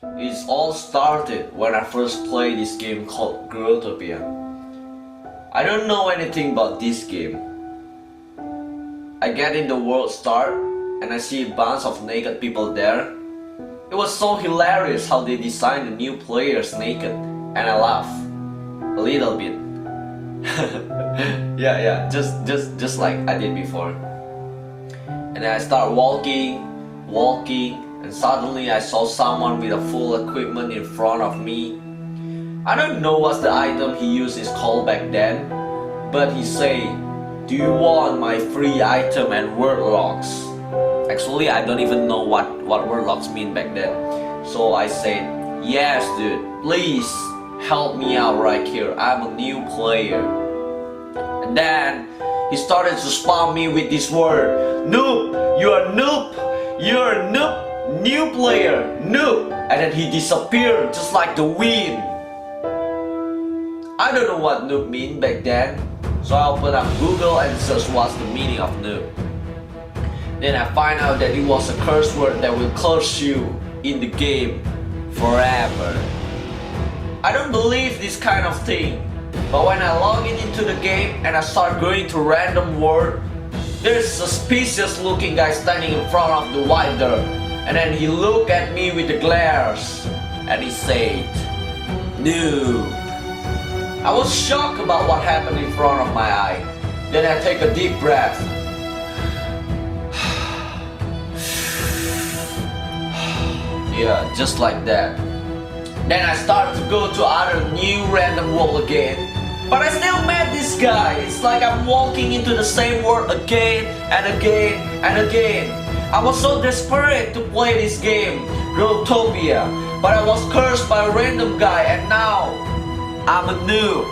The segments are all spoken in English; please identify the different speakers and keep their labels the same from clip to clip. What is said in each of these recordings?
Speaker 1: It all started when I first played this game called Growtopia. I don't know anything about this game. I get in the world start and I see a bunch of naked people there. It was so hilarious how they designed the new players naked, and I laugh a little bit. yeah, just like I did before. And then I start walking, and suddenly I saw someone with a full equipment in front of me. I don't know what the item he used is called back then, but he say, "Do you want my free item and word locks?" Actually, I don't even know what word locks mean back then. So I said, "Yes, dude, please help me out right here. I'm a new player." And then he started to spam me with this word, "Noob, you're a noob, you're a noob, new player, noob." And then he disappeared just like the wind. I don't know what noob mean back then, so I opened up Google and searched what's the meaning of noob. Then I find out that it was a curse word that will curse you in the game forever. I don't believe this kind of thing, but when I log into the game and I start going to random world, there's a suspicious looking guy standing in front of the white door, and then he looked at me with the glares and he said, "Noob." I was shocked about what happened in front of my eye. Then I take a deep breath. Yeah, just like that. Then I started to go to other new random world again. But I still met this guy. It's like I'm walking into the same world again and again and again. I was so desperate to play this game, Growtopia, but I was cursed by a random guy and now I'm a noob.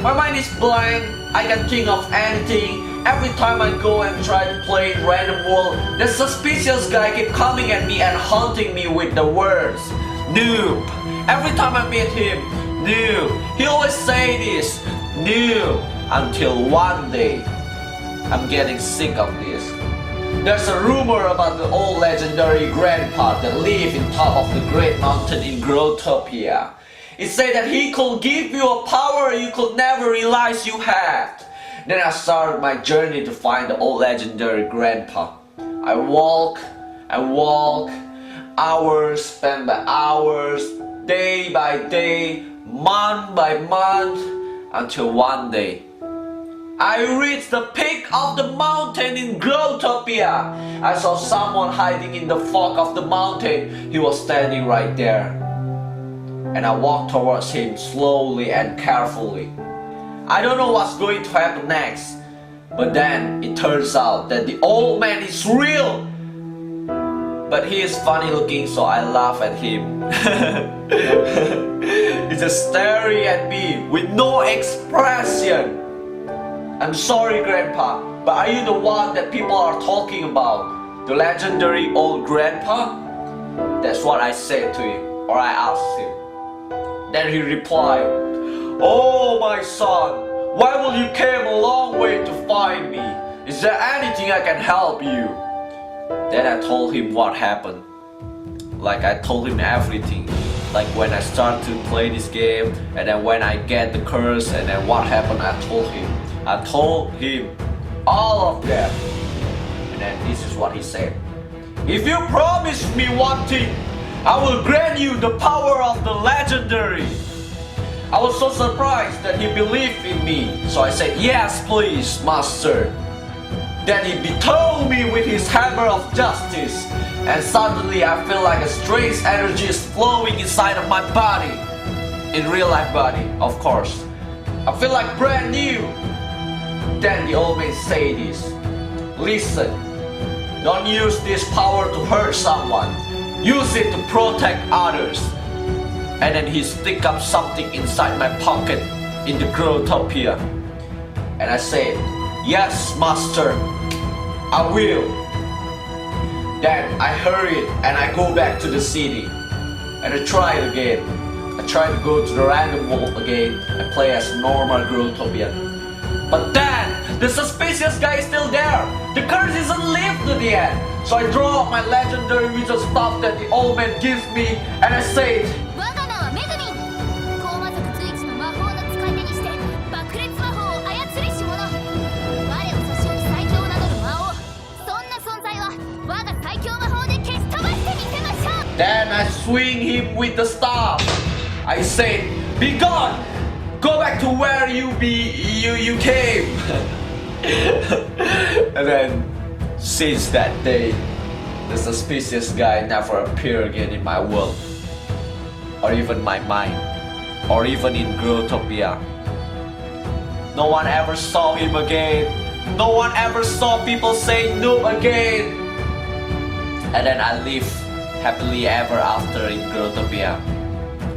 Speaker 1: My mind is blank. I can think of anything. Every time I go and try to play in random world, the suspicious guy keep coming at me and haunting me with the words, "Noob." Every time I meet him, "Noob." He always say this, "Noob," until one day, I'm getting sick of this. There's a rumor about the old legendary grandpa that lived in top of the great mountain in Growtopia. It said that he could give you a power you could never realize you had. Then I started my journey to find the old legendary grandpa. I walk, hours spent by hours, day by day, month by month, until one day I reached the peak of the mountain in Growtopia. I saw someone hiding in the fog of the mountain. He was standing right there, and I walked towards him slowly and carefully. I don't know what's going to happen next, but then it turns out that the old man is real. But he is funny looking, so I laugh at him. He's just staring at me with no expression. "I'm sorry, Grandpa, but are you the one that people are talking about? The legendary old grandpa?" That's what I said to him, or I asked him. Then he replied, "Oh, my son, why will you came a long way to find me? Is there anything I can help you?" Then I told him what happened. Like I told him everything. Like when I start to play this game, and then when I get the curse, and then what happened, I told him. I told him all of that. And then this is what he said. "If you promise me one thing, I will grant you the power of the legendary." I was so surprised that he believed in me, so I said, "Yes, please, master." Then he betrayed me with his hammer of justice, and suddenly I feel like a strange energy is flowing inside of my body. In real life body, of course. I feel like brand new. Then the old man say this, "Listen, don't use this power to hurt someone. Use it to protect others." And then he stick up something inside my pocket in the Growtopia. And I said, "Yes, master, I will." Then I hurried and I go back to the city. And I try it again. I try to go to the random world again and play as normal Growtopia. But then, the suspicious guy is still there. The curse isn't lifted. to the end. So I draw up my legendary wizard staff that the old man gives me, and I say,
Speaker 2: 我が名はメグミン。高魔族随一の魔法の使い手にして爆裂魔法を操りし者。我を差し置き最強を名乗る魔王。そんな存在は我が最強魔法で消し飛ばしてみせましょう。
Speaker 1: then I swing him with the staff. I say, be gone! Go back to where you came. And then, since that day, the suspicious guy never appeared again in my world, or even my mind, or even in Growtopia. No one ever saw him again. No one ever saw people say Noob again. And then I live happily ever after in Growtopia.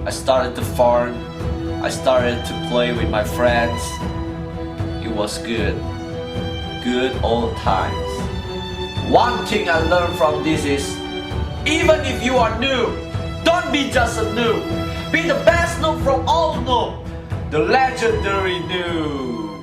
Speaker 1: I started to farm. I started to play with my friends. It was good. Good old times. One thing I learned from this is, even if you are noob, don't be just a noob. Be the best noob from all noob. The legendary noob.